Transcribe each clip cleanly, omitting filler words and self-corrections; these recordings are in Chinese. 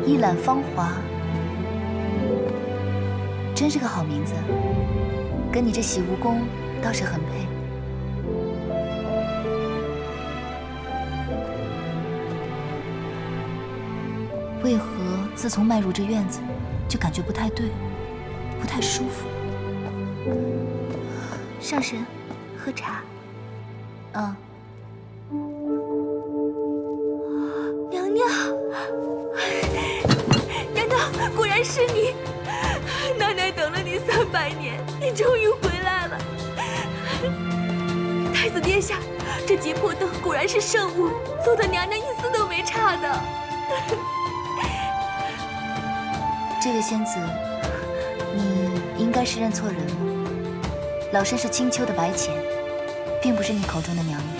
一览芳华，真是个好名字，跟你这洗蜈蚣倒是很配。为何自从迈入这院子，就感觉不太对，不太舒服？上神，喝茶。嗯。娘娘，难道果然是你？奶奶等了你300年，你终于回来了。太子殿下，这结魄灯果然是圣物，做的娘娘一丝都没差的。这位仙子，你应该是认错人了。老身是青丘的白浅，并不是你口中的娘娘。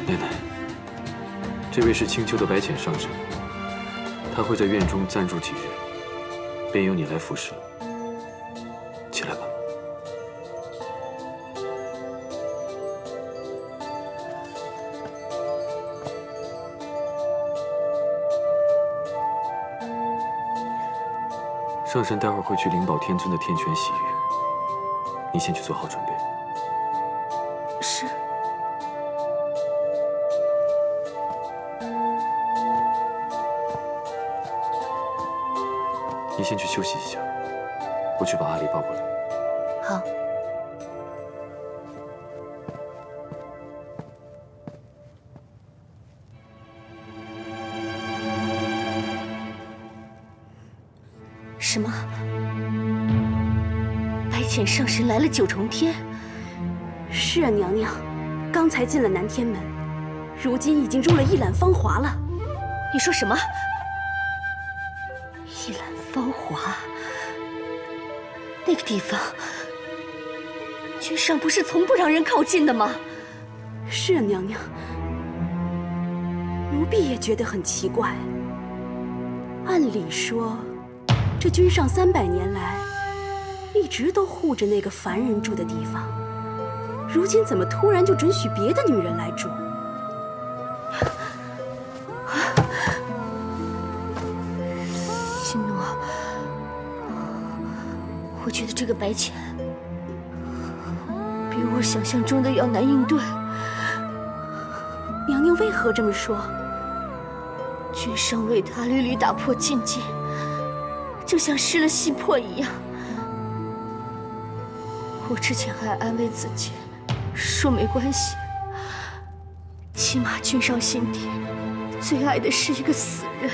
奶奶，这位是青丘的白浅上神，他会在院中暂住几日，便由你来服侍了。起来吧。上神待会儿会去灵宝天尊的天泉洗浴，你先去做好准备。是。你先去休息一下，我去把阿离抱过来。好。什么？白浅上神来了九重天？是啊，娘娘，刚才进了南天门，如今已经入了一览芳华了。你说什么？一览芳华？那个地方，君上不是从不让人靠近的吗？是啊，娘娘，奴婢也觉得很奇怪。按理说，这君上300年来，一直都护着那个凡人住的地方，如今怎么突然就准许别的女人来住？心诺，我觉得这个白浅比我想象中的要难应对。娘娘为何这么说？君上为他屡屡打破禁忌，就像失了心魄一样。我之前还安慰自己，说没关系，起码君上心底最爱的是一个死人。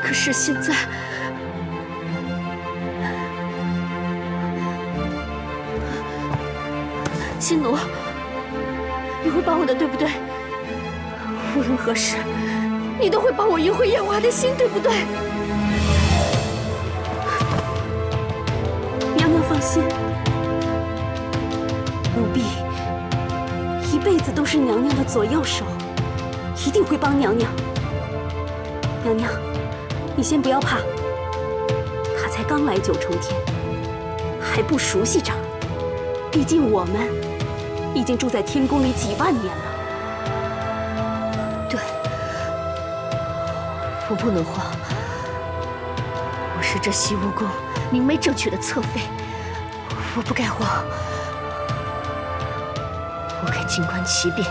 可是现在，心奴，你会帮我的，对不对？无论何时，你都会帮我赢回燕华的心，对不对？娘娘放心，奴婢一辈子都是娘娘的左右手，一定会帮娘娘。娘娘，你先不要怕，他才刚来九重天，还不熟悉这儿。毕竟我们已经住在天宫里几万年了。对，我不能慌。我是这洗蜈蚣明媒正娶的侧妃，我不该慌。我该静观其变，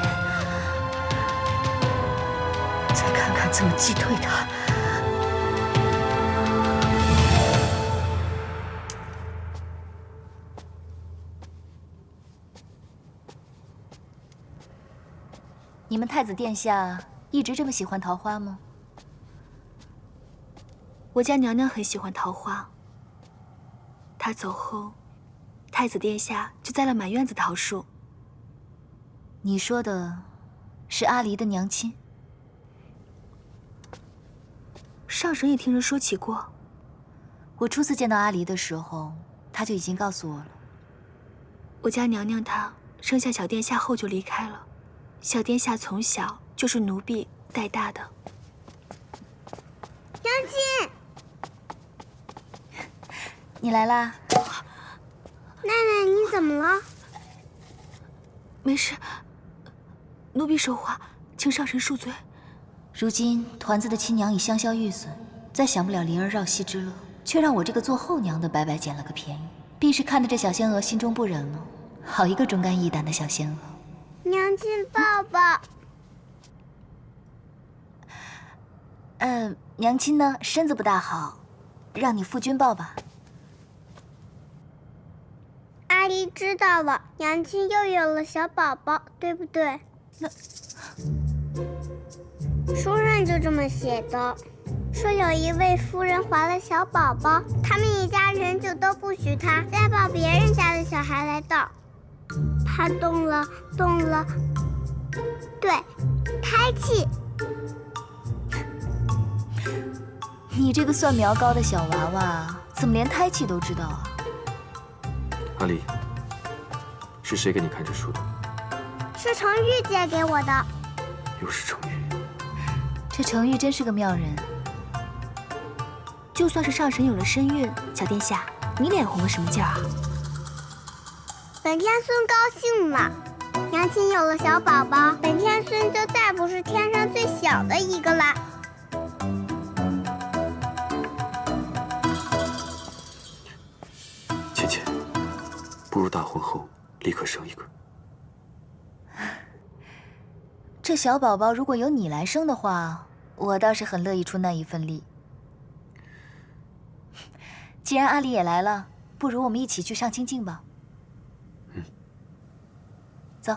再看看怎么击退他。你们太子殿下一直这么喜欢桃花吗？我家娘娘很喜欢桃花。她走后，太子殿下就栽了满院子桃树。你说的是阿离的娘亲？上神也听人说起过。我初次见到阿离的时候，他就已经告诉我了。我家娘娘她生下小殿下后就离开了。小殿下从小就是奴婢带大的。娘亲，你来啦。奶奶，你怎么了？没事，奴婢说话，请上神恕罪。如今团子的亲娘已香消玉损，再享不了离儿绕膝之乐，却让我这个做后娘的白白捡了个便宜，必是看得这小仙娥心中不忍了。好一个忠肝义胆的小仙娥！娘亲抱抱。娘亲呢，身子不大好，让你夫君抱吧。阿离知道了，娘亲又有了小宝宝，对不对？书上就这么写的，说有一位夫人怀了小宝宝，他们一家人就都不许她再抱别人家的小孩来道，怕动了，对，胎气。你这个算苗高的小娃娃，怎么连胎气都知道啊？阿离，是谁给你看这书的？是程昱借给我的。又是程昱。这程昱真是个妙人。就算是上神有了身孕，小殿下，你脸红个什么劲儿啊？本天孙高兴了，娘亲有了小宝宝，本天孙就再不是天上最小的一个啦。倩倩，不如大婚后立刻生一个。这小宝宝如果由你来生的话，我倒是很乐意出那一份力。既然阿离也来了，不如我们一起去上清境吧。走。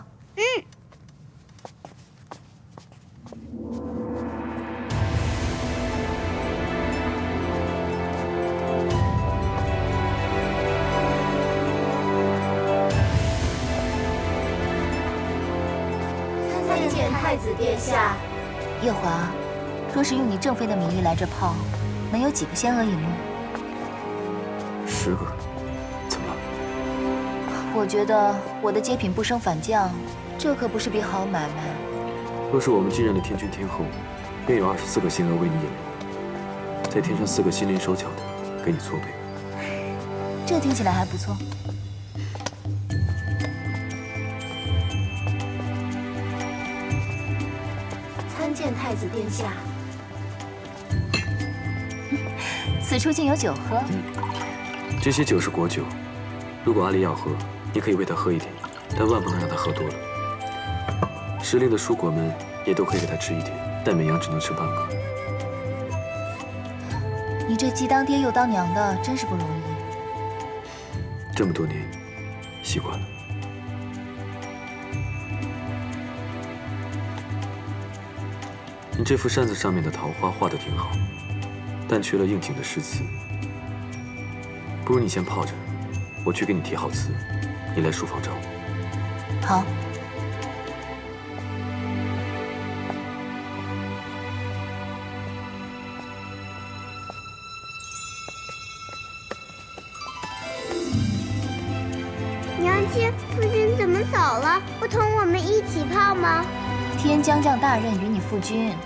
参见太子殿下。夜华，若是用你正妃的名义来这泡，能有几个仙娥引路10个，怎么了？我觉得我的接品不升反降，这可不是笔好买卖。若是我们继任了天君天后，便有24个仙娥为你引路，再添上4个心灵手巧的，给你搓背。这听起来还不错。参见太子殿下。此处竟有酒喝。这些酒是国酒，如果阿离要喝，你可以喂他喝一点，但万不能让他喝多了。时令的蔬果们也都可以给他吃一点，但每样只能吃半个。你这既当爹又当娘的，真是不容易。这么多年，习惯了。你这幅扇子上面的桃花画得挺好，但缺了应景的诗词。不如你先泡着，我去给你提好词，你来书房找我。好。娘亲，夫君怎么走了？不同我们一起泡吗？天将降大任于你夫君，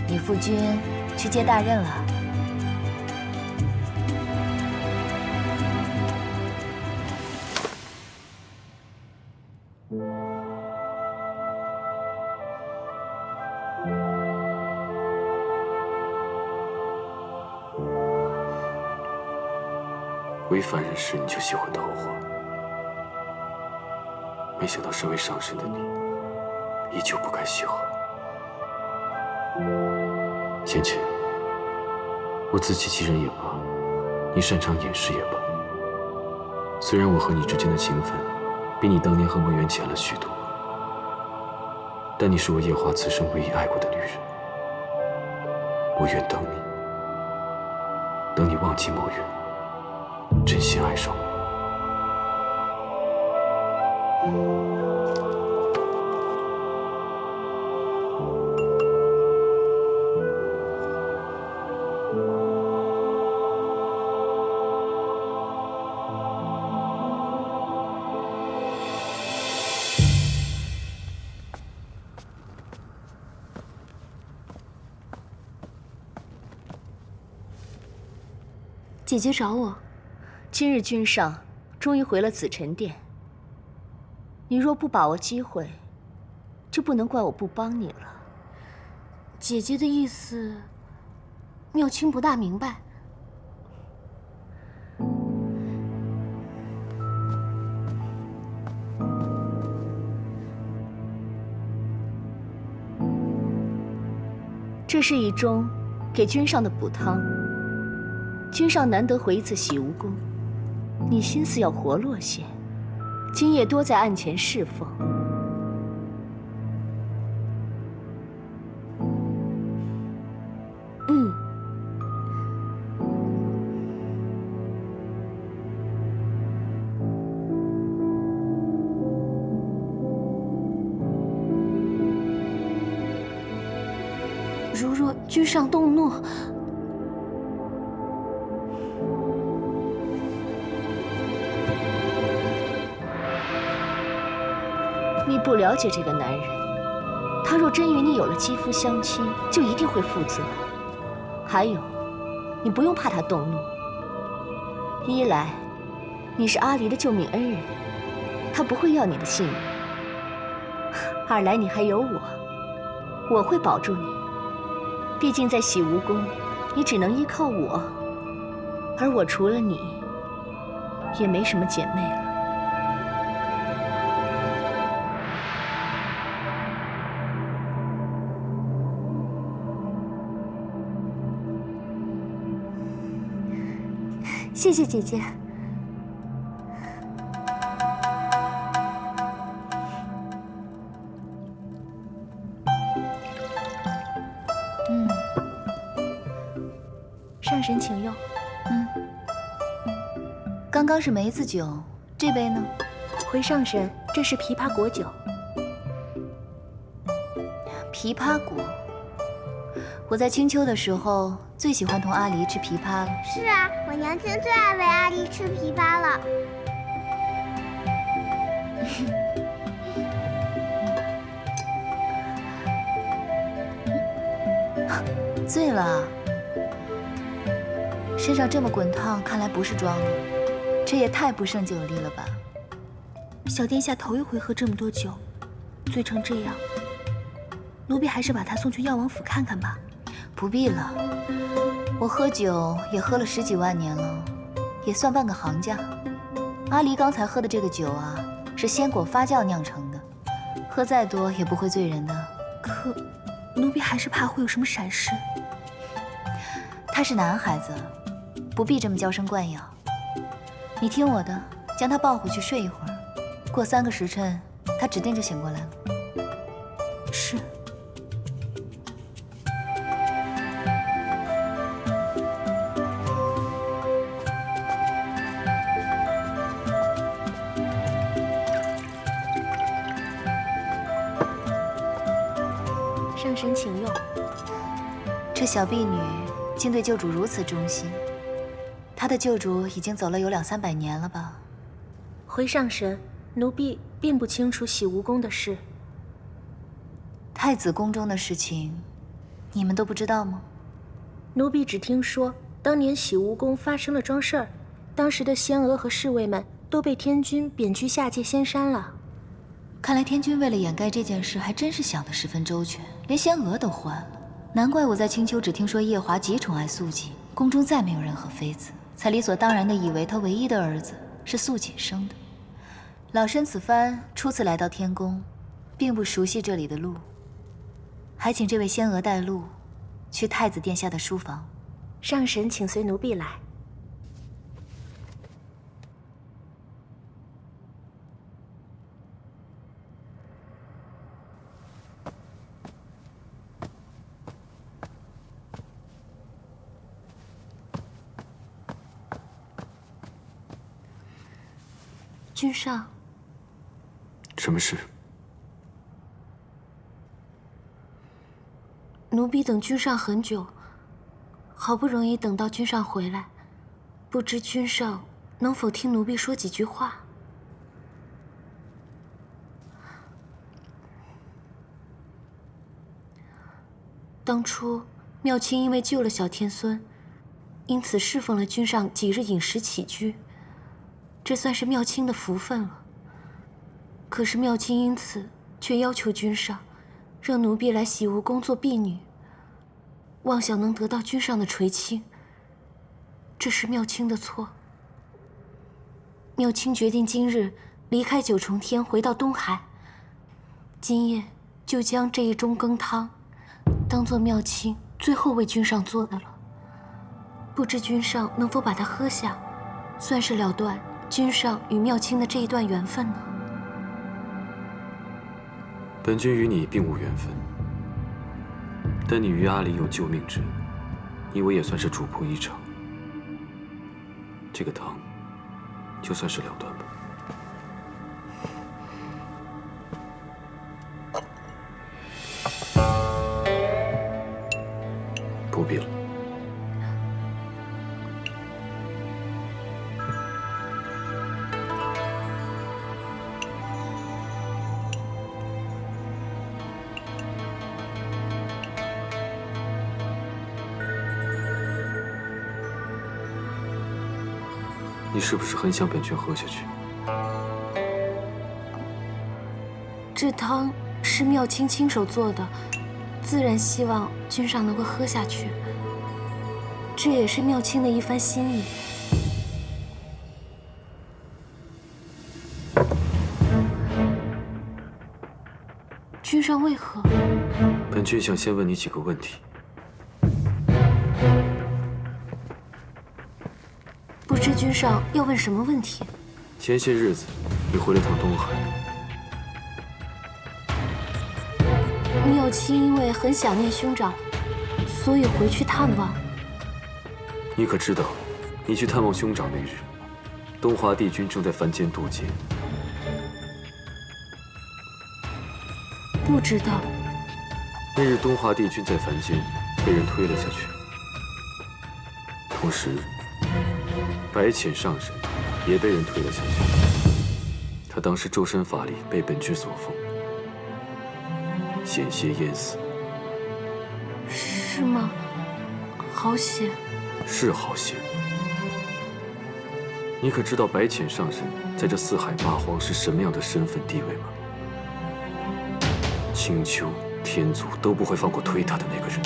你夫君去接大任了。为凡人时你就喜欢桃花，没想到身为上神的你，依旧不甘喜欢。倩倩，我自欺欺人也罢，你擅长掩饰也罢，虽然我和你之间的情分比你当年和墨渊浅了许多，但你是我夜华此生唯一爱过的女人。我愿等你，等你忘记墨渊，真心爱上我。姐姐找我。今日君上终于回了紫宸殿。你若不把握机会，就不能怪我不帮你了。姐姐的意思，妙清不大明白。这是一盅给君上的补汤。君上难得回一次洗梧宫，你心思要活络些，今夜多在案前侍奉。如若君上动怒，你不了解这个男人，他若真与你有了肌肤相亲，就一定会负责。还有，你不用怕他动怒。一来，你是阿离的救命恩人，他不会要你的性命；二来，你还有我会保住你。毕竟在洗梧宫，你只能依靠我，而我除了你，也没什么姐妹了。谢谢姐姐。上神请用。刚刚是梅子酒，这杯呢？回上神，这是枇杷果酒。枇杷果，我在青丘的时候最喜欢同阿离吃枇杷了。是啊，我娘亲最爱喂阿离吃枇杷了。醉了，身上这么滚烫，看来不是装的，这也太不胜酒力了吧？小殿下头一回喝这么多酒，醉成这样，奴婢还是把他送去药王府看看吧。不必了，我喝酒也喝了10几万年了，也算半个行家。阿离刚才喝的这个酒啊，是鲜果发酵酿成的，喝再多也不会醉人的。可，奴婢还是怕会有什么闪失。他是男孩子，不必这么娇生惯养。你听我的，将他抱回去睡一会儿，过3个时辰，他指定就醒过来了。是。上神请用。这小婢女竟对救主如此忠心，她的救主已经走了有2、300年了吧？回上神，奴婢并不清楚洗梧宫的事。太子宫中的事情，你们都不知道吗？奴婢只听说当年洗梧宫发生了桩事儿，当时的仙娥和侍卫们都被天君贬居下界仙山了。看来天君为了掩盖这件事，还真是想得十分周全，连仙娥都换了。难怪我在青丘只听说夜华极宠爱素锦，宫中再没有任何妃子，才理所当然地以为他唯一的儿子是素锦生的。老身此番初次来到天宫，并不熟悉这里的路，还请这位仙娥带路，去太子殿下的书房。上神请随奴婢来。君上，什么事？奴婢等君上很久，好不容易等到君上回来，不知君上能否听奴婢说几句话？当初妙清因为救了小天孙，因此侍奉了君上几日饮食起居，这算是妙卿的福分了。可是妙卿因此却要求君上让奴婢来洗梧宫做婢女，妄想能得到君上的垂青。这是妙卿的错。妙卿决定今日离开九重天，回到东海。今夜就将这一盅羹汤当做妙卿最后为君上做的了。不知君上能否把它喝下，算是了断君上与妙卿的这一段缘分呢？本君与你并无缘分，但你与阿离有救命之恩，你我也算是主仆一场。这个汤，就算是了断吧。不必了。你是不是很想本君喝下去？这汤是妙卿亲手做的，自然希望君上能够喝下去。这也是妙卿的一番心意。君上为何？本君想先问你几个问题。不知君上要问什么问题？前些日子，你回了趟东海。妙卿因为很想念兄长，所以回去探望。你可知道，你去探望兄长那日，东华帝君正在凡间渡劫。不知道。那日东华帝君在凡间被人推了下去，同时白浅上神也被人推了下去。他当时周身法力被本君所封，险些淹死。是吗？好险。是好险。你可知道白浅上神在这四海八荒是什么样的身份地位吗？青丘、天族都不会放过推他的那个人。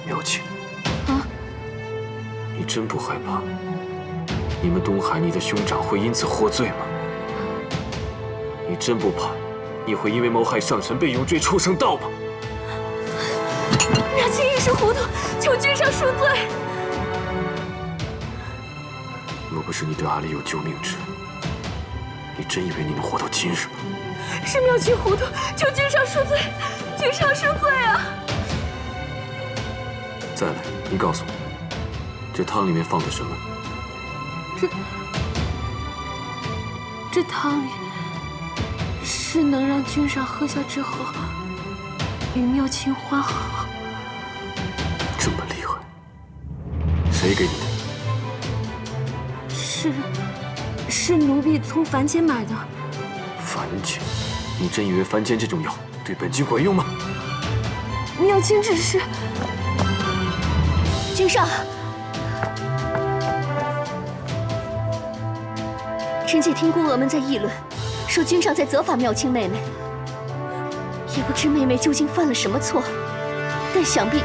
妙卿，你真不害怕你们东海你的兄长会因此获罪吗？你真不怕你会因为谋害上神被永坠畜生道吗？妙卿一时糊涂，求君上恕罪。若不是你对阿离有救命之恩，你真以为你能活到今日吗？是妙卿糊涂，求君上恕罪，君上恕罪啊！再来，你告诉我，这汤里面放的什么？这汤里是能让君上喝下之后与妙卿欢好。这么厉害，谁给你的？是奴婢从凡间买的。凡间？你真以为凡间这种药对本君管用吗？妙卿只是……君上，臣妾听宫娥们在议论，说君上在责罚妙卿妹妹，也不知妹妹究竟犯了什么错，但想必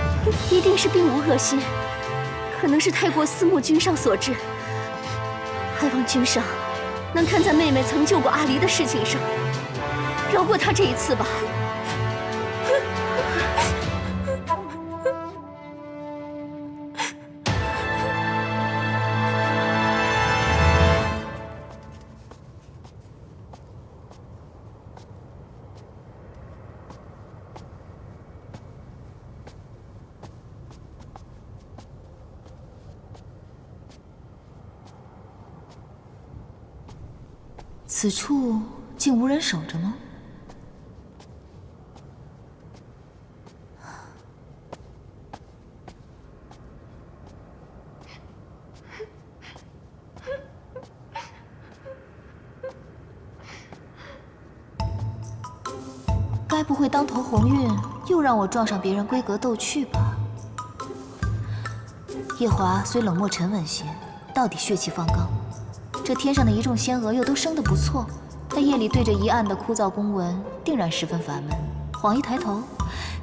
一定是并无恶心，可能是太过思慕君上所致。还望君上能看在妹妹曾救过阿离的事情上，饶过她这一次吧。此处竟无人守着吗？该不会当头鸿运又让我撞上别人闺阁斗趣吧？夜华虽冷漠沉稳些，到底血气方刚。这天上的一众仙娥又都生得不错，但夜里对着一案的枯燥公文，定然十分烦闷。晃一抬头，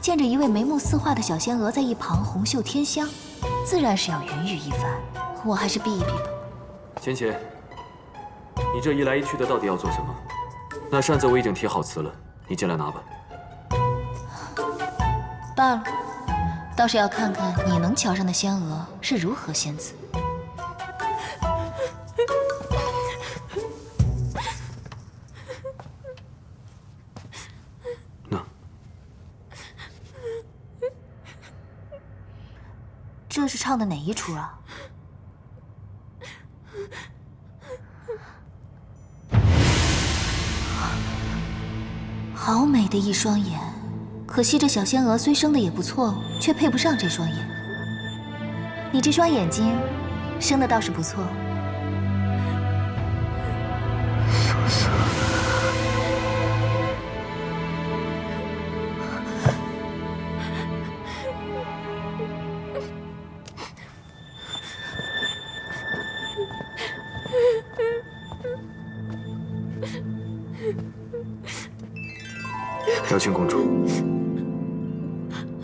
见着一位眉目似画的小仙娥在一旁红袖添香，自然是要云雨一番。我还是避一避吧。浅浅，你这一来一去的到底要做什么？那扇子我已经贴好词了，你进来拿吧。罢了，倒是要看看你能桥上的仙娥是如何仙词。那这是唱的哪一出啊？好美的一双眼，可惜这小仙娥虽生的也不错，却配不上这双眼。你这双眼睛，生的倒是不错。苏苏，妙清公主，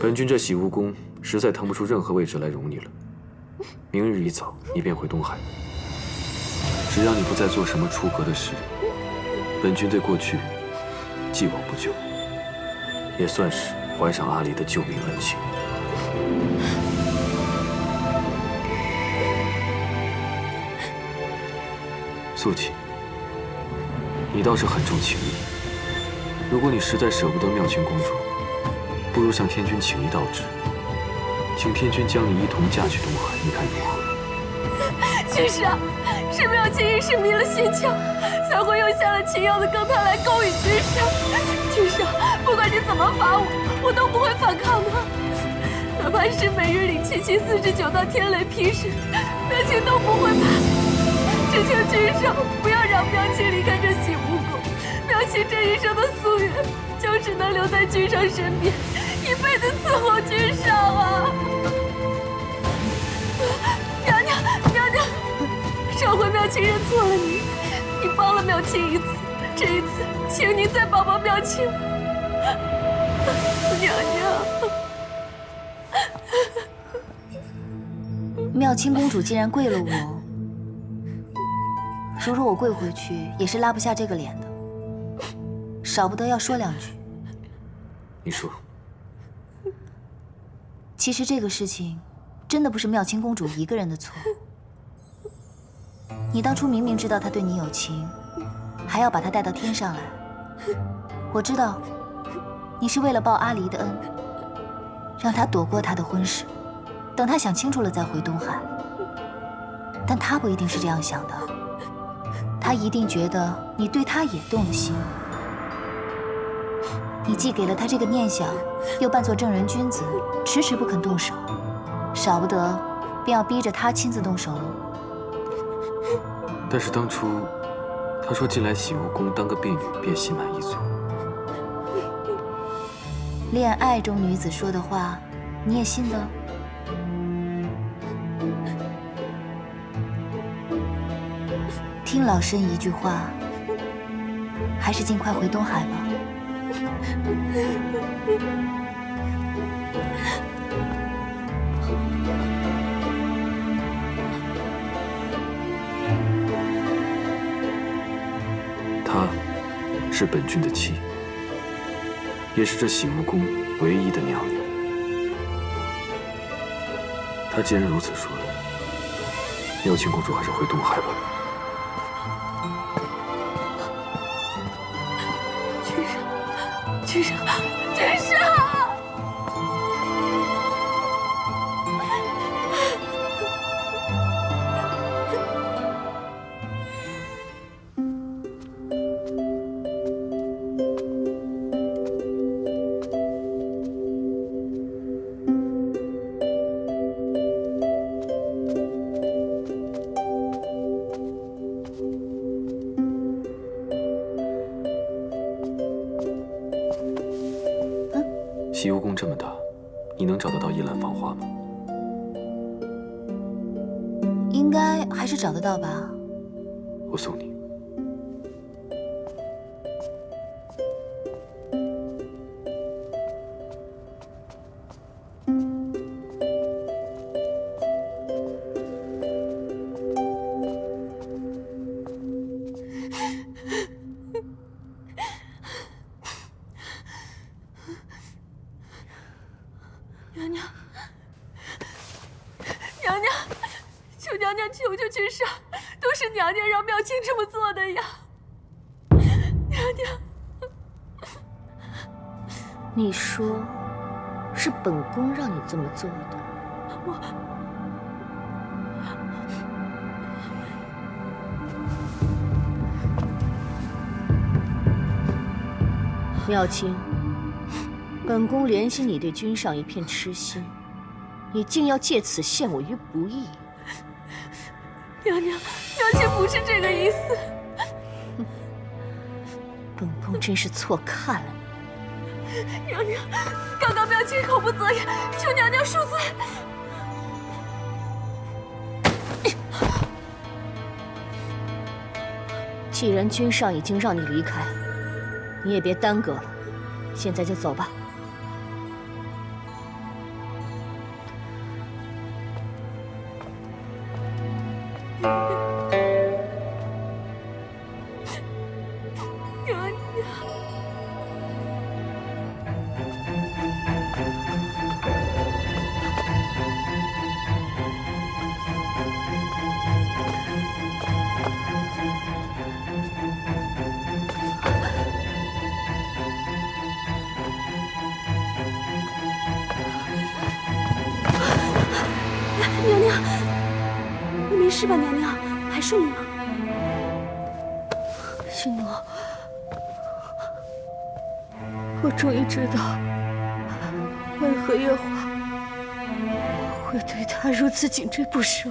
本君这洗梧宫实在腾不出任何位置来容你了。明日一早，你便回东海。只要你不再做什么出格的事，本君对过去既往不咎，也算是还上阿离的救命恩情。素锦，你倒是很重情义。如果你实在舍不得妙清公主，不如向天君请一道旨，请天君将你一同嫁去东海，你看如何？君上，是妙清一时迷了心窍，才会用下了秦瑶的羹汤来勾引君上。君上，不管你怎么罚我，我都不会反抗的。哪怕是每日里7/749到天雷劈石，妙清都不会怕。只求君上不要让妙清离开这洗梧宫。妙清这一生的夙愿，就是能留在君上身边，一辈子伺候君上啊！娘娘，娘娘，上回妙清认错了你，你帮了妙清一次，这一次，请您再帮帮妙清吧，娘娘。妙清公主既然跪了我，如若我跪回去，也是拉不下这个脸的。少不得要说两句。你说。其实这个事情，真的不是妙清公主一个人的错。你当初明明知道她对你有情，还要把她带到天上来。我知道，你是为了报阿离的恩，让她躲过她的婚事，等她想清楚了再回东海。但她不一定是这样想的，她一定觉得你对她也动了心。你既给了他这个念想，又扮作正人君子，迟迟不肯动手，少不得便要逼着他亲自动手喽。但是当初他说进来洗梧宫当个婢女，便心满意足。恋爱中女子说的话，你也信的？听老身一句话，还是尽快回东海吧。她是本君的妻，也是这洗梧宫唯一的娘娘。她既然如此说了，妙清公主还是回东海吧。君上，君上！洗梧宫这么大，你能找得到一兰芳花吗？该还是找得到吧？我送你。娘娘，娘娘，求娘娘救救君上，都是娘娘让妙清这么做的呀！娘娘，你说，是本宫让你这么做的？妙清，本宫怜惜你对君上一片痴心，你竟要借此陷我于不义。娘娘，妙清不是这个意思。本宫真是错看了你。娘娘，刚刚妙清口不择言，求娘娘恕罪。既然君上已经让你离开，你也别耽搁了，现在就走吧。娘娘。娘娘，你没事吧？娘娘，还顺利吗？星罗，我终于知道，为何月华会对他如此紧追不舍。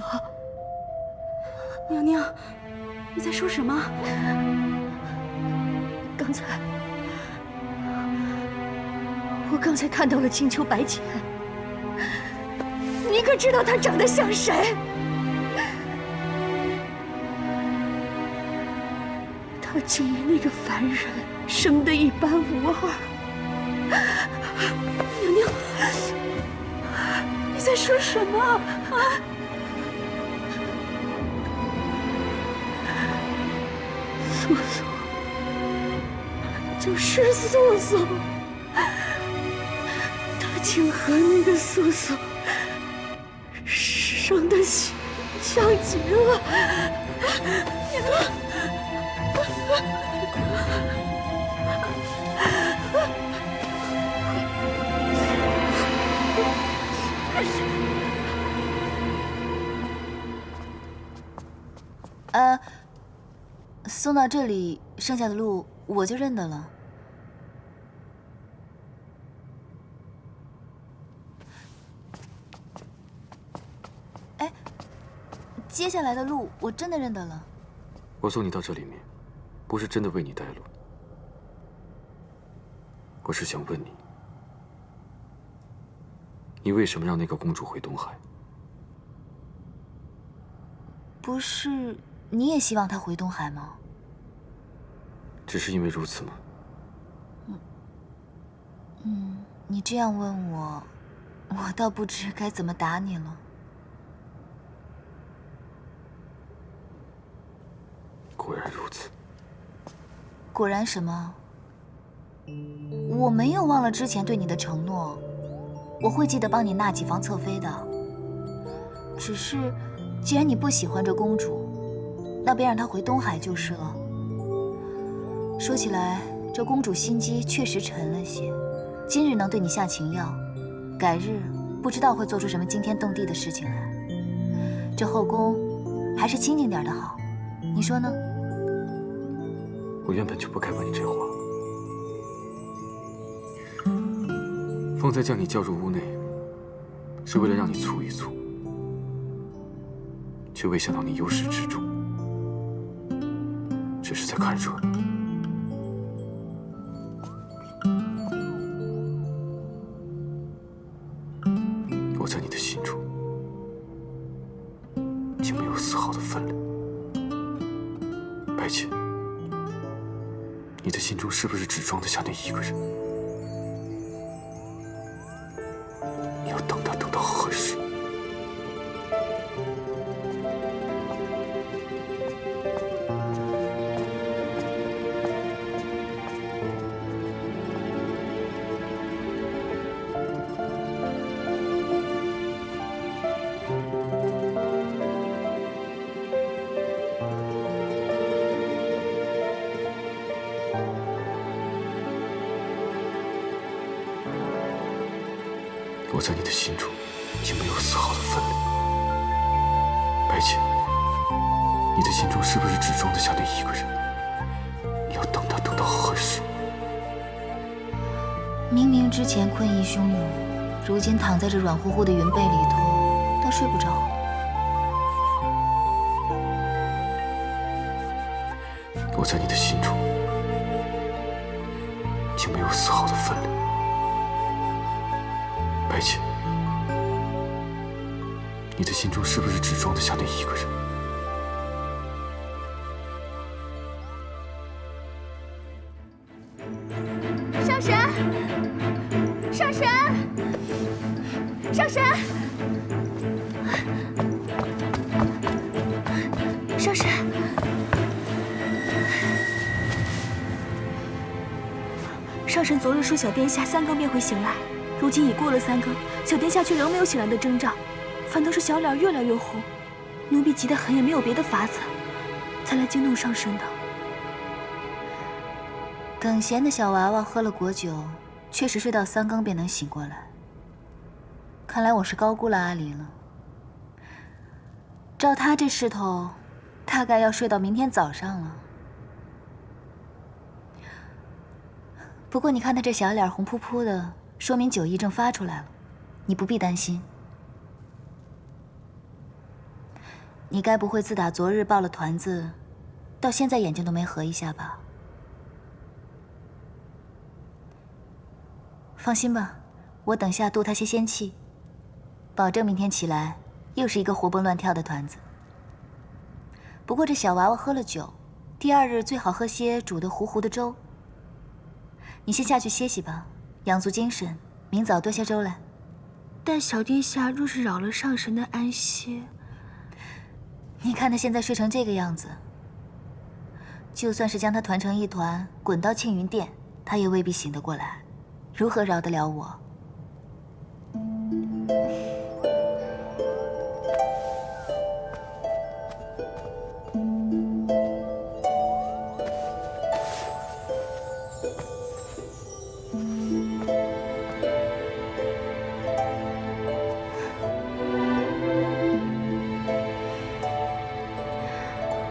娘娘，你在说什么？我刚才看到了青丘白简，你可知道他长得像谁？他竟与那个凡人生得一般无二。娘娘，你在说什么啊？素素，就是素素，他竟和那个素素生得像极了。送到这里，剩下的路我就认得了。哎，接下来的路我真的认得了。我送你到这里面，不是真的为你带路，我是想问你，你为什么让那个公主回东海？不是你也希望她回东海吗？只是因为如此吗？你这样问我，我倒不知该怎么答你了。果然如此。果然什么？我没有忘了之前对你的承诺，我会记得帮你纳几房侧妃的。只是，既然你不喜欢这公主，那便让她回东海就是了。说起来，这公主心机确实沉了些，今日能对你下情药，改日不知道会做出什么惊天动地的事情来。这后宫还是清静点的好，你说呢？我原本就不该问你这话。方才将你叫入屋内，是为了让你促一促，却未想到你由始至终只是在看热闹。我在你的心中，竟没有丝毫的分量。白浅，你的心中是不是只装得下那一个人？你要等他等到何时？我在你的心中已经没有丝毫的分量。白浅，你的心中是不是只装得下那一个人？你要等他等到何时？明明之前困意汹涌，如今躺在这软乎乎的云被里头，倒睡不着。我在你的心中已经没有丝毫的分量。白浅，你的心中是不是只装得下那一个人？上神，上神，上神，上神！上神昨日说小殿下3更便会醒来。如今已过了3更，小殿下却仍没有醒来的征兆，反倒是小脸越来越红。奴婢急得很，也没有别的法子，才来惊动上神的。耿贤的小娃娃喝了果酒，确实睡到3更便能醒过来。看来我是高估了阿离了。照他这势头，大概要睡到明天早上了。不过你看他这小脸红扑扑的，说明酒意正发出来了，你不必担心。你该不会自打昨日抱了团子，到现在眼睛都没合一下吧？放心吧，我等下渡他些仙气，保证明天起来又是一个活蹦乱跳的团子。不过这小娃娃喝了酒，第2日最好喝些煮得糊糊的粥。你先下去歇息吧，养足精神，明早多些粥来。但小殿下若是扰了上神的安歇，你看他现在睡成这个样子，就算是将他团成一团，滚到庆云殿，他也未必醒得过来，如何饶得了我？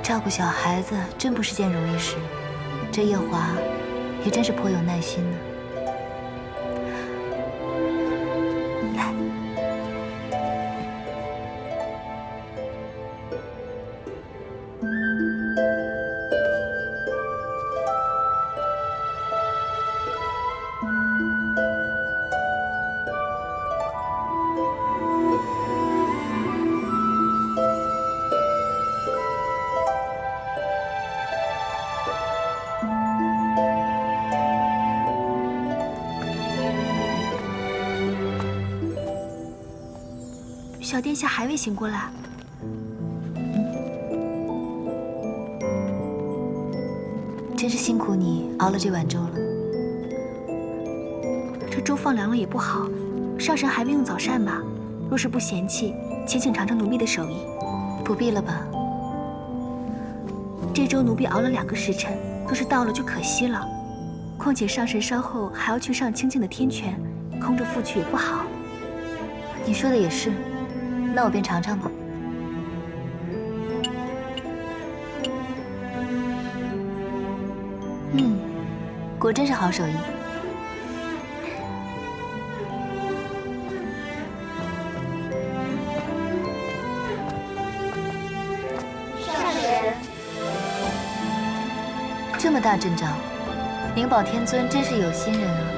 照顾小孩子真不是件容易事，这夜华也真是颇有耐心呢。来，小殿下还未醒过来。真是辛苦你熬了这碗粥了。这粥放凉了也不好，上神还未用早膳吧？若是不嫌弃，且请尝尝奴婢的手艺。不必了吧？这粥奴婢熬了2个时辰，若是到了就可惜了。况且上神稍后还要去上清静的天泉，空着赴去也不好。你说的也是，那我便尝尝吧。果真是好手艺。上神，这么大阵仗，灵宝天尊真是有心人啊。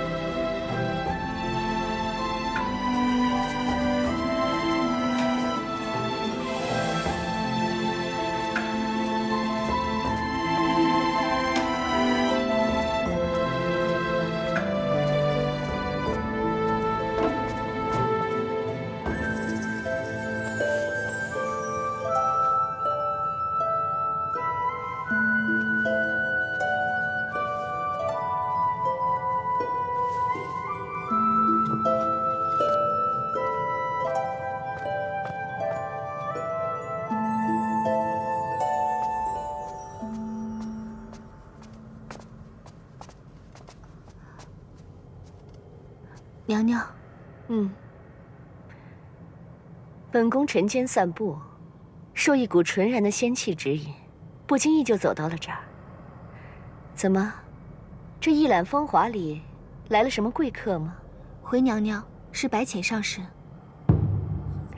娘娘，本宫晨间散步，受一股纯然的仙气指引，不经意就走到了这儿。怎么，这一览风华里来了什么贵客吗？回娘娘，是白浅上神。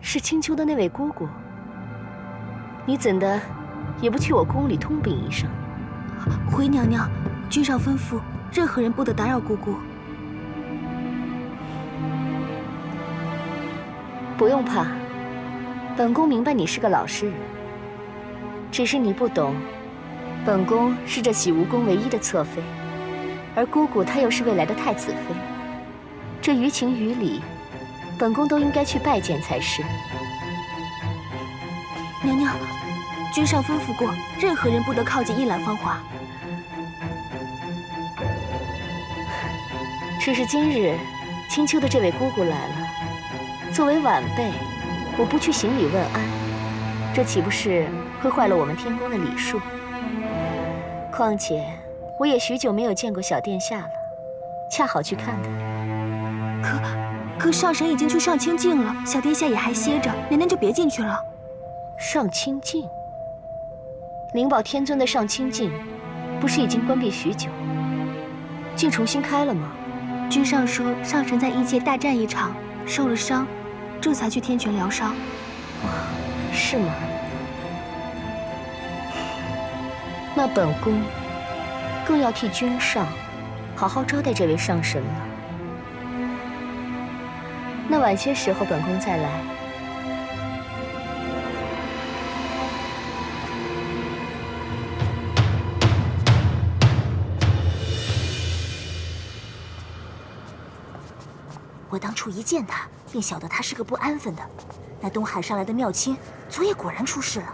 是青丘的那位姑姑。你怎的也不去我宫里通禀一声？回娘娘，君上吩咐，任何人不得打扰姑姑。不用怕，本宫明白你是个老实人，只是你不懂，本宫是这洗梧宫唯一的侧妃，而姑姑她又是未来的太子妃，这于情于理，本宫都应该去拜见才是。娘娘，君上吩咐过，任何人不得靠近一览芳华。只是今日青丘的这位姑姑来了，作为晚辈，我不去行礼问安，这岂不是会坏了我们天宫的礼数？况且我也许久没有见过小殿下了，恰好去看看。可上神已经去上清境了，小殿下也还歇着，娘娘就别进去了。上清境？灵宝天尊的上清境，不是已经关闭许久，竟重新开了吗？君上说上神在异界大战一场，受了伤，这才去天泉疗伤。是吗？那本宫更要替君上好好招待这位上神了。那晚些时候本宫再来。我当初一见他，便晓得他是个不安分的。那东海上来的妙卿，昨夜果然出事了。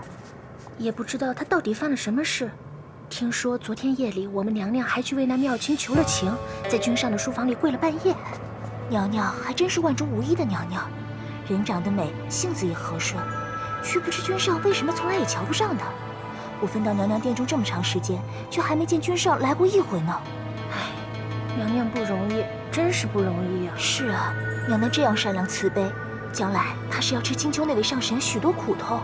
也不知道他到底犯了什么事。听说昨天夜里，我们娘娘还去为那妙卿求了情，在君上的书房里跪了半夜。娘娘还真是万中无一的娘娘，人长得美，性子也和顺，却不知君上为什么从来也瞧不上她。我分到娘娘殿中这么长时间，却还没见君上来过一回呢。唉，娘娘不容易，真是不容易啊。是啊，娘娘这样善良慈悲，将来怕是要吃青丘那位上神许多苦头。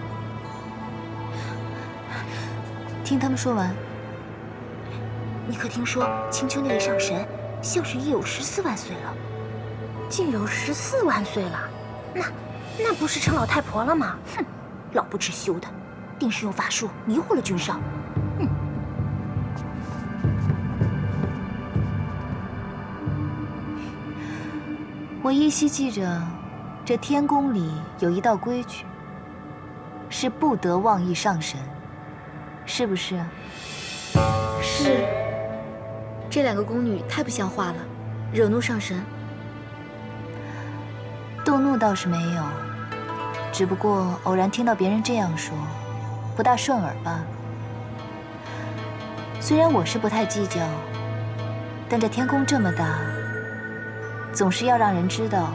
听他们说完，你可听说青丘那位上神，像是已有14万岁了？竟有14万岁了，那不是成老太婆了吗？哼，老不知羞的，定是用法术迷惑了君上。我依稀记着，这天宫里有一道规矩，是不得妄议上神，是不是啊？是。这两个宫女太不像话了，惹怒上神。动怒倒是没有，只不过偶然听到别人这样说，不大顺耳罢了。虽然我是不太计较，但这天宫这么大，总是要让人知道，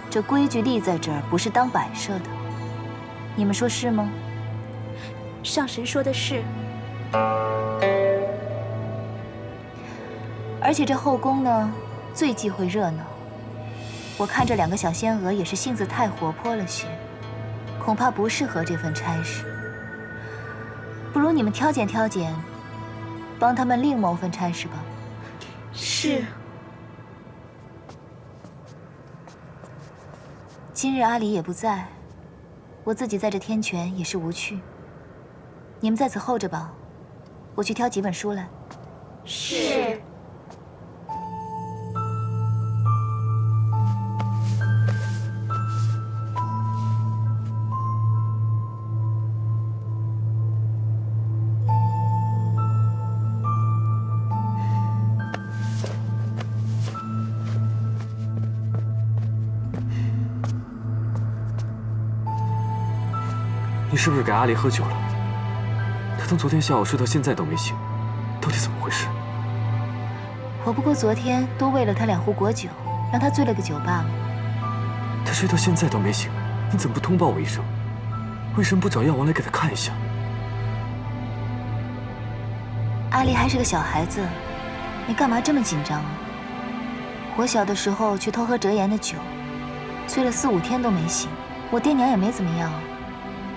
这规矩立在这儿不是当摆设的。你们说是吗？上神说的是。而且这后宫呢，最忌讳热闹。我看这两个小仙娥也是性子太活泼了些，恐怕不适合这份差事。不如你们挑拣挑拣，帮他们另谋份差事吧。是。今日阿离也不在，我自己在这天泉也是无趣。你们在此候着吧，我去挑几本书来。是。你是不是给阿离喝酒了？他从昨天下午睡到现在都没醒，到底怎么回事？我不过昨天多喂了他2壶果酒，让他醉了个酒罢了。他睡到现在都没醒，你怎么不通报我一声？为什么不找药王来给他看一下？阿离还是个小孩子，你干嘛这么紧张啊？我小的时候去偷喝折颜的酒，醉了4、5天都没醒，我爹娘也没怎么样。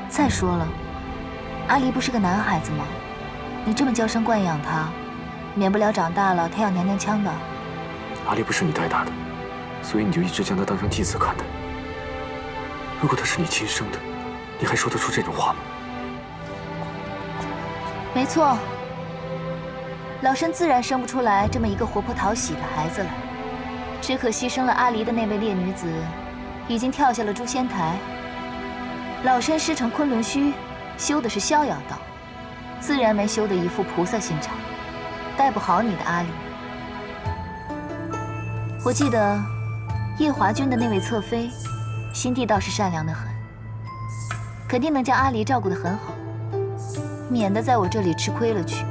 再说了，阿离不是个男孩子吗？你这么娇生惯养他，免不了长大了他要娘娘腔的。阿离不是你带大的，所以你就一直将他当成继子看待。如果他是你亲生的，你还说得出这种话吗？没错，老身自然生不出来这么一个活泼讨喜的孩子来。只可惜生了阿离的那位烈女子，已经跳下了诛仙台。老身师承昆仑虚，修的是逍遥道，自然没修得一副菩萨心肠，带不好你的阿离。我记得夜华君的那位侧妃，心地倒是善良的很，肯定能将阿离照顾得很好，免得在我这里吃亏了去。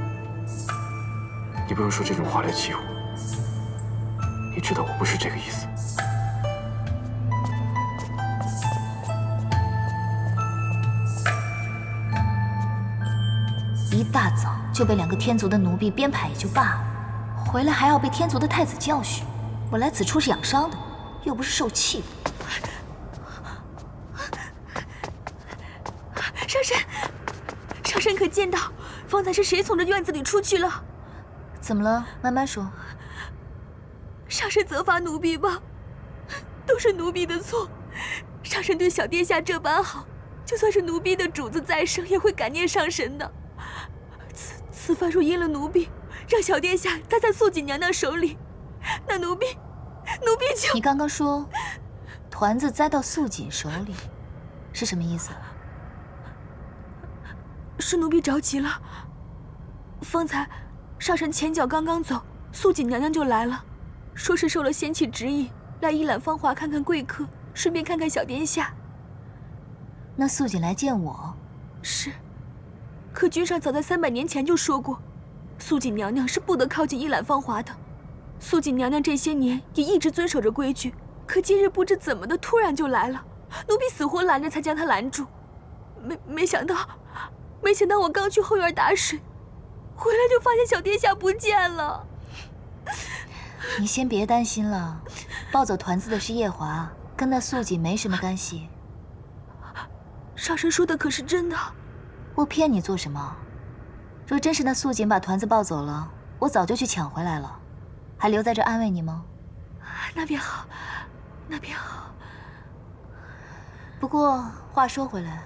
你不用说这种话来欺负我，你知道我不是这个意思。一大早就被2个天族的奴婢编排也就罢了，回来还要被天族的太子教训。我来此处是养伤的，又不是受气的。上身可见到，方才是谁从这院子里出去了？怎么了？慢慢说。上身责罚奴婢吧，都是奴婢的错。上身对小殿下这般好，就算是奴婢的主子再生，也会感念上神的。此番若因了奴婢，让小殿下栽在素锦娘娘手里，那奴婢就……你刚刚说，团子栽到素锦手里，是什么意思？是奴婢着急了。方才上神前脚刚刚走，素锦娘娘就来了，说是受了仙气指引，来一览芳华看看贵客，顺便看看小殿下。那素锦来见我？是。可君上早在300年前就说过，素锦娘娘是不得靠近一览芳华的。素锦娘娘这些年也一直遵守着规矩，可今日不知怎么的，突然就来了，奴婢死活拦着才将她拦住。没想到我刚去后院打水，回来就发现小殿下不见了。你先别担心了，抱走团子的是夜华，跟那素锦没什么干系。上神说的可是真的？我骗你做什么？若真是那素锦把团子抱走了，我早就去抢回来了，还留在这安慰你吗？那便好，那便好。不过话说回来，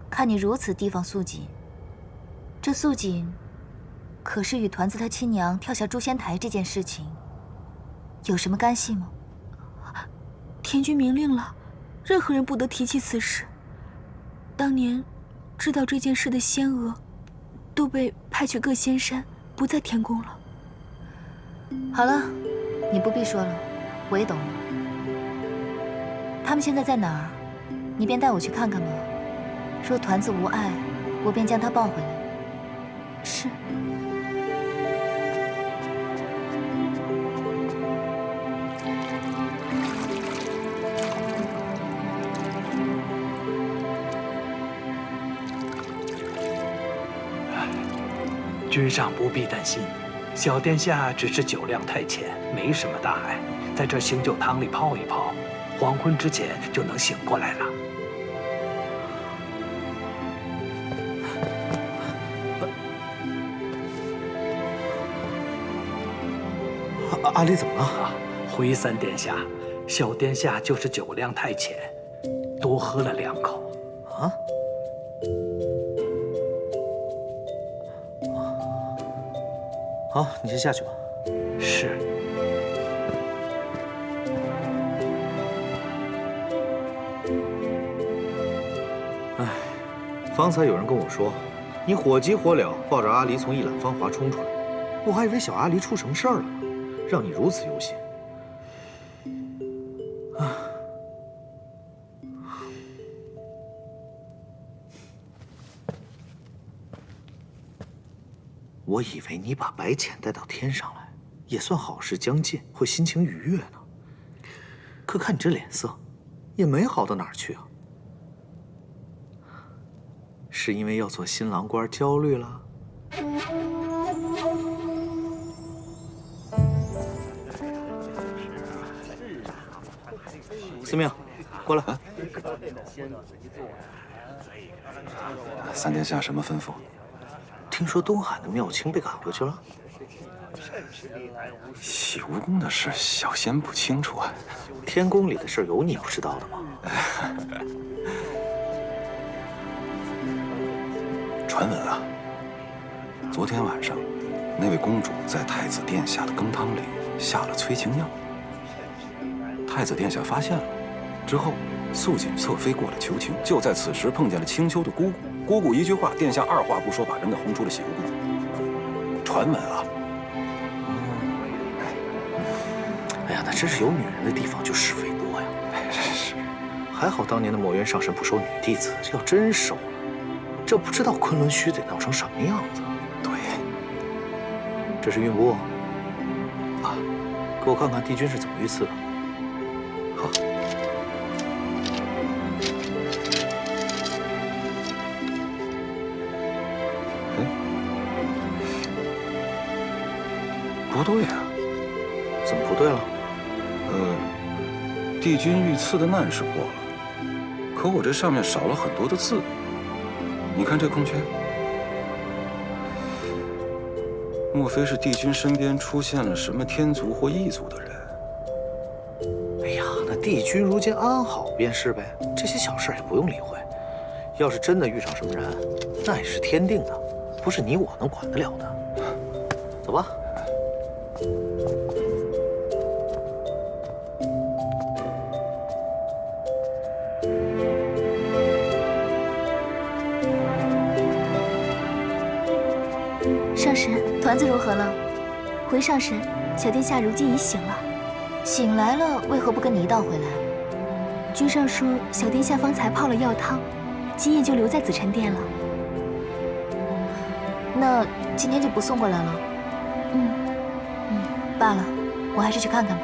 看你如此提防素锦，这素锦可是与团子他亲娘跳下诛仙台这件事情有什么干系吗？天君明令了，任何人不得提起此事。当年知道这件事的仙娥，都被派去各仙山，不在天宫了。好了，你不必说了，我也懂了。他们现在在哪儿？你便带我去看看吧。若团子无碍，我便将他抱回来。是。君上不必担心，小殿下只是酒量太浅，没什么大碍，在这醒酒汤里泡一泡，黄昏之前就能醒过来了。阿离怎么了？回三殿下，小殿下就是酒量太浅，多喝了2口。啊？好，你先下去吧。是。哎，方才有人跟我说，你火急火燎抱着阿离从一览芳华冲出来，我还以为小阿离出什么事儿了呢，让你如此忧心。啊。我以为你把白浅带到天上来，也算好事将近，会心情愉悦呢。可看你这脸色，也没好到哪儿去啊。是因为要做新郎官焦虑了？司命，过来。三殿下什么吩咐？听说东海的妙清被赶回去了。洗蜈蚣的事，小仙不清楚啊。天宫里的事有你不知道的吗？传闻啊，昨天晚上，那位公主在太子殿下的羹汤里下了催情药。太子殿下发现了，之后素锦侧妃过来求情，就在此时碰见了青丘的姑姑。姑姑一句话，殿下二话不说把人给轰出了洗蜈蚣。传闻啊。哎呀，那真是有女人的地方就是非多呀。是，还好当年的墨渊上神不收女弟子，要真收了，这不知道昆仑虚得闹成什么样子。对，这是运波啊，给我看看帝君是怎么遇刺的。好。不对啊，怎么不对了？帝君遇刺的难是过了，可我这上面少了很多的字。你看这空缺，莫非是帝君身边出现了什么天族或异族的人？哎呀，那帝君如今安好便是呗，这些小事也不用理会。要是真的遇上什么人，那也是天定的，不是你我能管得了的。走吧。上神，团子如何了？回上神，小殿下如今已醒了。醒来了，为何不跟你一道回来？君上说，小殿下方才泡了药汤，今夜就留在紫宸殿了。那今天就不送过来了？罢了，我还是去看看吧。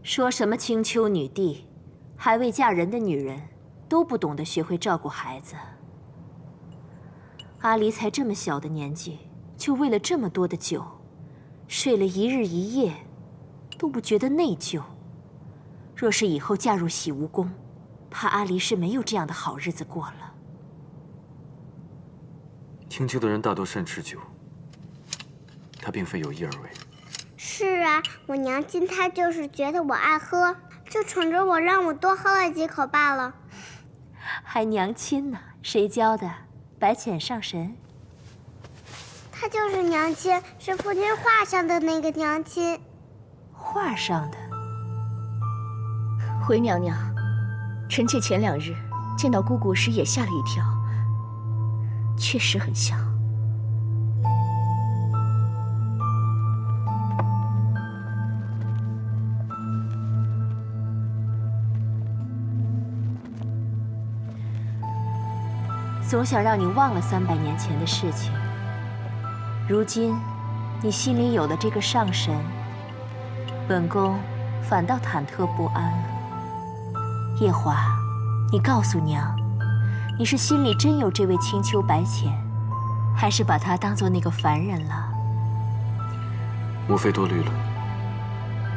说什么青丘女帝，还未嫁人的女人都不懂得学会照顾孩子。阿离才这么小的年纪，就为了这么多的酒，睡了一日一夜，都不觉得内疚。若是以后嫁入洗蜈宫，怕阿离是没有这样的好日子过了。青丘的人大多善吃酒，他并非有意而为。是啊，我娘亲她就是觉得我爱喝，就宠着我，让我多喝了几口罢了。还娘亲呢？谁教的？白浅上神。她就是娘亲，是父亲画上的那个娘亲。画上的。回娘娘，臣妾前2日见到姑姑时也吓了一跳，确实很像。总想让你忘了300年前的事情。如今，你心里有了这个上神，本宫反倒忐忑不安了。夜华，你告诉娘，你是心里真有这位青丘白浅，还是把他当做那个凡人了？莫非多虑了？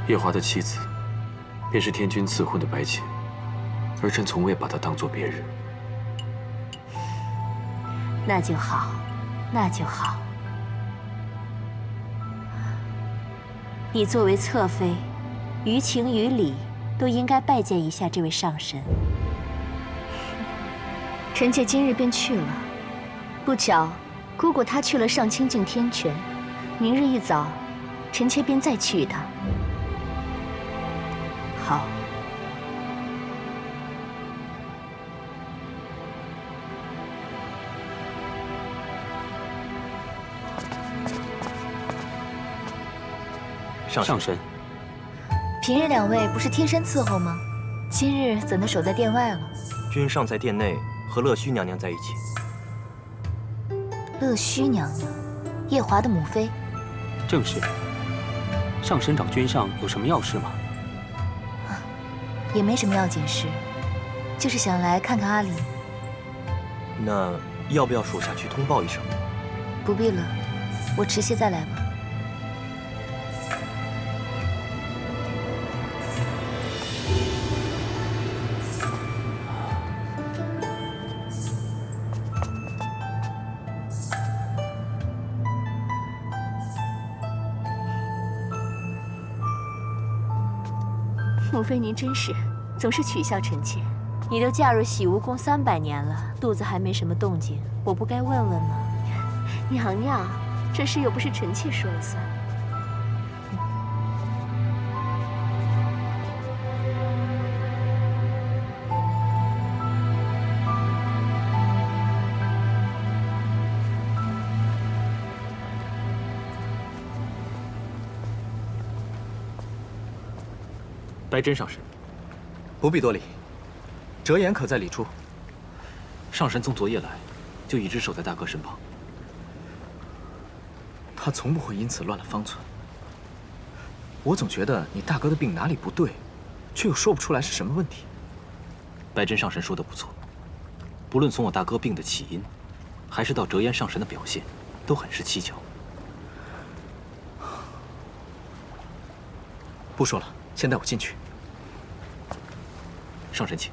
夜华的妻子，便是天君赐婚的白浅，儿臣从未把她当作别人。那就好，那就好。你作为侧妃，于情于理都应该拜见一下这位上神。臣妾今日便去了，不巧姑姑她去了上清净天泉，明日一早，臣妾便再去一趟。好。上神，平日2位不是贴身伺候吗？今日怎能守在殿外了？君上在殿内和乐须娘娘在一起。乐须娘娘，夜华的母妃。正是。上神找君上有什么要事吗？也没什么要紧事，就是想来看看阿离。那要不要属下去通报一声？不必了，我迟些再来吧。母妃您真是总是取笑臣妾。你都嫁入洗梧宫300年了，肚子还没什么动静，我不该问问吗？娘娘，这事又不是臣妾说了算。白珍上神，不必多礼。折颜可在里处？上神从昨夜来，就一直守在大哥身旁。他从不会因此乱了方寸。我总觉得你大哥的病哪里不对，却又说不出来是什么问题。白珍上神说的不错，不论从我大哥病的起因，还是到折颜上神的表现，都很是蹊跷。不说了，先带我进去。上神请。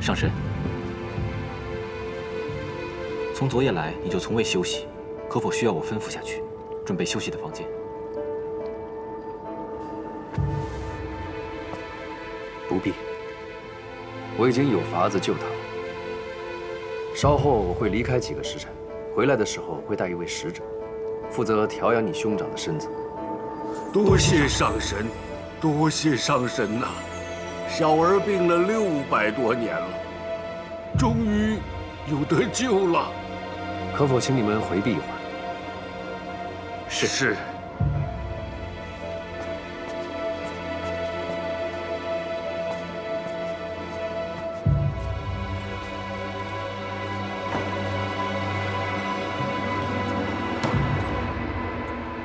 上神，从昨夜来你就从未休息，可否需要我吩咐下去，准备休息的房间？不必，我已经有法子救他了。稍后我会离开几个时辰，回来的时候会带一位使者，负责调养你兄长的身子。多谢上神，多谢上神呐！小儿病了600多年了，终于有得救了。可否请你们回避一会儿？是。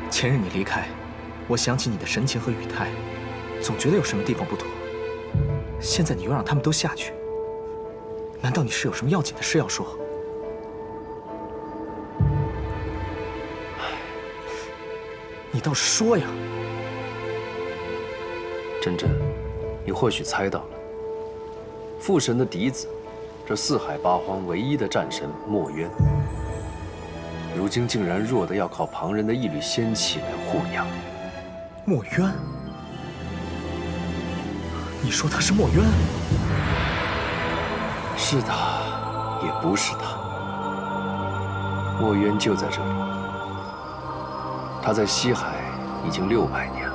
前日你离开，我想起你的神情和语态，总觉得有什么地方不妥。现在你又让他们都下去，难道你是有什么要紧的事要说？你倒是说呀！珍珍，你或许猜到了，父神的嫡子，这四海八荒唯一的战神墨渊，如今竟然弱得要靠旁人的一缕仙气来护养。墨渊？你说他是墨渊？是他，也不是他。墨渊就在这里，他在西海已经600年了。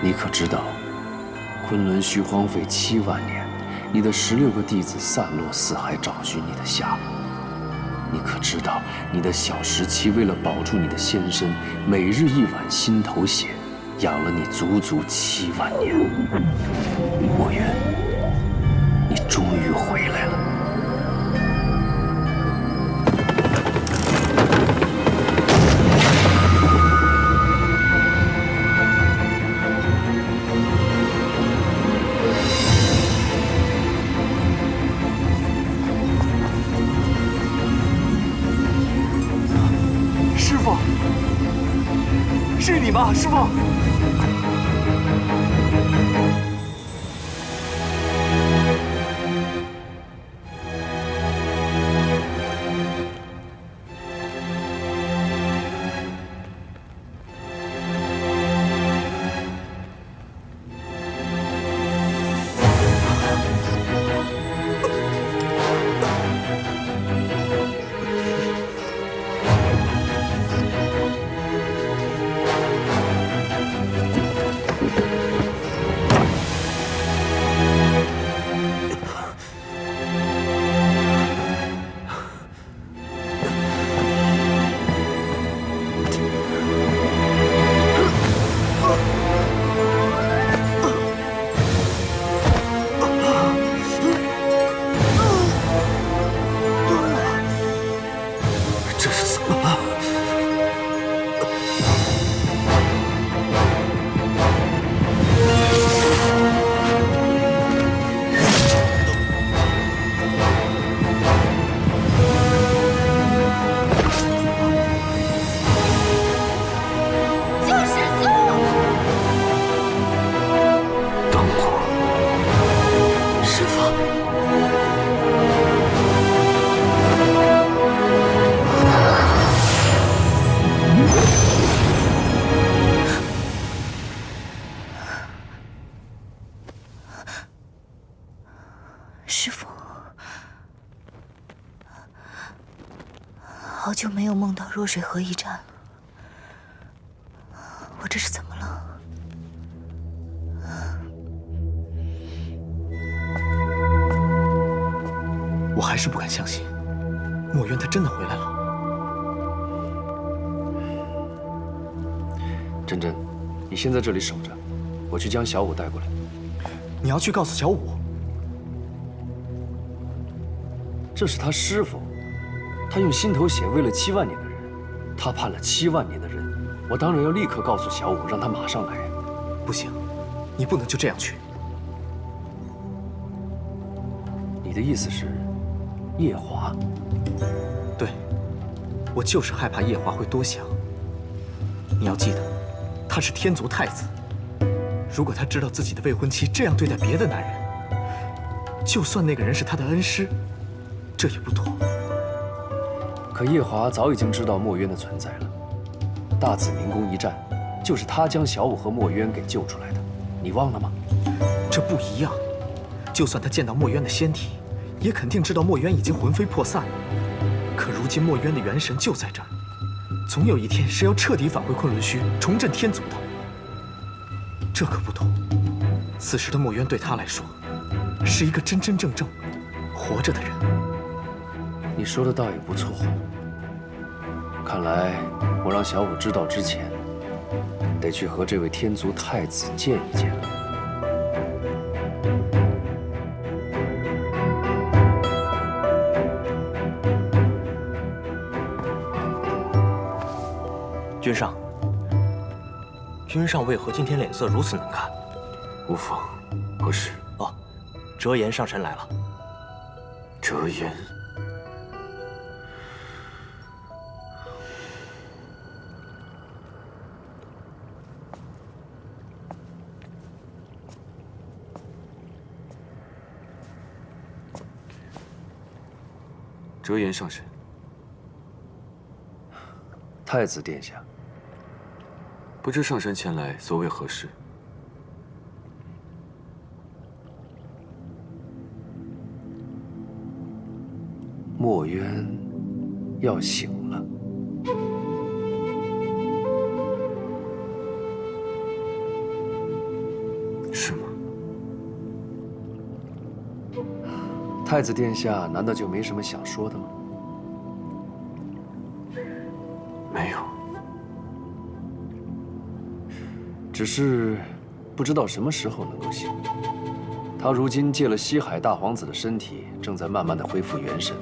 你可知道，昆仑虚荒废7万年，你的16个弟子散落四海找寻你的下落。你可知道，你的小17为了保住你的仙身，每日1碗心头血，养了你足足7万年。墨渊，你终于回来了。是你吗，师父？好久没有梦到弱水河一战了，我这是怎么了？我还是不敢相信，墨渊他真的回来了。珍珍，你先在这里守着，我去将小舞带过来。你要去告诉小舞？这是他师父，他用心头血为了7万年的人，他判了7万年的人，我当然要立刻告诉小舞，让他马上来。不行，你不能就这样去。你的意思是，夜华？对，我就是害怕夜华会多想。你要记得，他是天族太子，如果他知道自己的未婚妻这样对待别的男人，就算那个人是他的恩师，这也不妥。可夜华早已经知道墨渊的存在了。大紫明宫一战，就是他将小舞和墨渊给救出来的，你忘了吗？这不一样。就算他见到墨渊的仙体，也肯定知道墨渊已经魂飞魄散了。可如今墨渊的元神就在这儿，总有一天是要彻底返回昆仑虚，重振天族的。这可不同。此时的墨渊对他来说，是一个真真正正活着的人。你说的倒也不错。看来我让小舞知道之前，得去和这位天族太子见一见。君上为何今天脸色如此难看？无妨，何事？哦，折颜上神来了。折颜。折颜上神。太子殿下，不知上神前来所为何事？墨渊要醒了。是吗？太子殿下难道就没什么想说的吗？没有，只是不知道什么时候能够醒。他如今借了西海大皇子的身体，正在慢慢的恢复元神。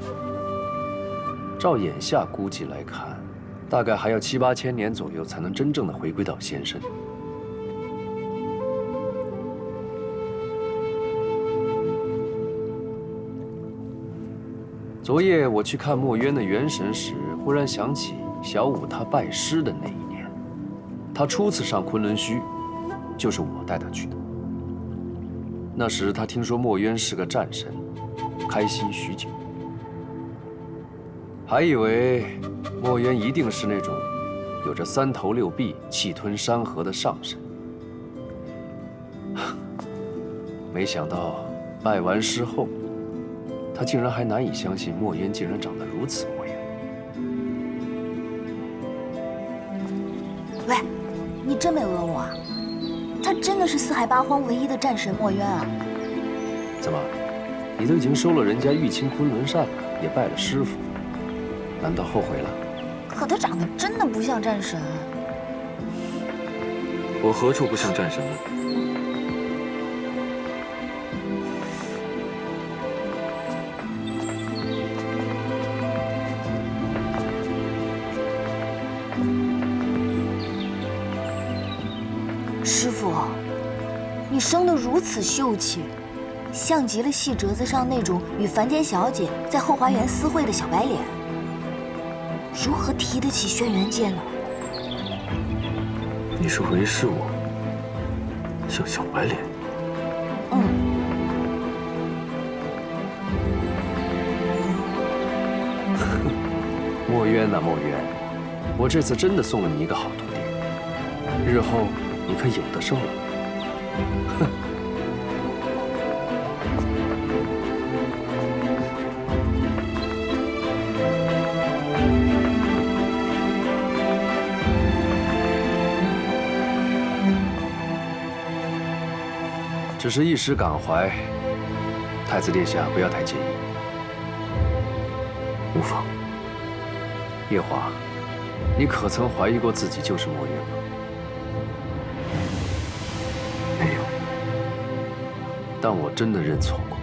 照眼下估计来看，大概还要7、8千年左右才能真正的回归到仙身。昨夜我去看墨渊的元神时，忽然想起小舞他拜师的那一年，他初次上昆仑虚，就是我带他去的。那时他听说墨渊是个战神，开心许久，还以为墨渊一定是那种有着3头6臂、气吞山河的上神。没想到拜完师后，他竟然还难以相信墨渊竟然长得如此模样。喂，你真没讹我啊？他真的是四海八荒唯一的战神墨渊啊！怎么，你都已经收了人家玉清昆仑扇了，也拜了师傅，难道后悔了？可他长得真的不像战神。我何处不像战神了？师傅，你生得如此秀气，像极了戏折子上那种与凡间小姐在后花园私会的小白脸，如何提得起轩辕剑呢？你是回视我像小白脸？墨渊呐，墨渊，我这次真的送了你一个好徒弟，日后你可有的受了。哼！只是一时感怀，太子殿下不要太介意。无妨。夜华，你可曾怀疑过自己就是墨渊吗？没有。但我真的认错过，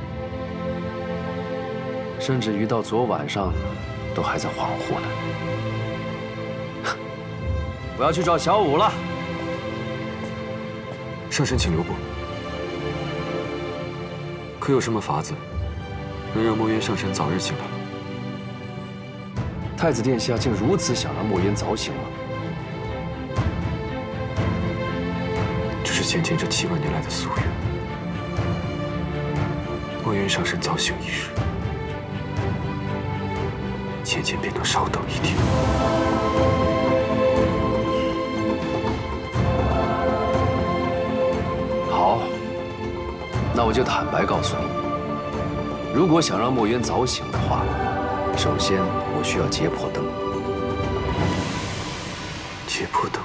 甚至于到昨晚上，都还在恍惚呢。我要去找小五了。上神，请留步。可有什么法子，能让墨渊上神早日醒来？太子殿下竟如此想让墨渊早醒吗？这是先前这7万年来的夙愿。墨渊上神早醒一日，先前便能稍等一天。好，那我就坦白告诉你，如果想让墨渊早醒的话，首先我需要劫破灯。劫破灯。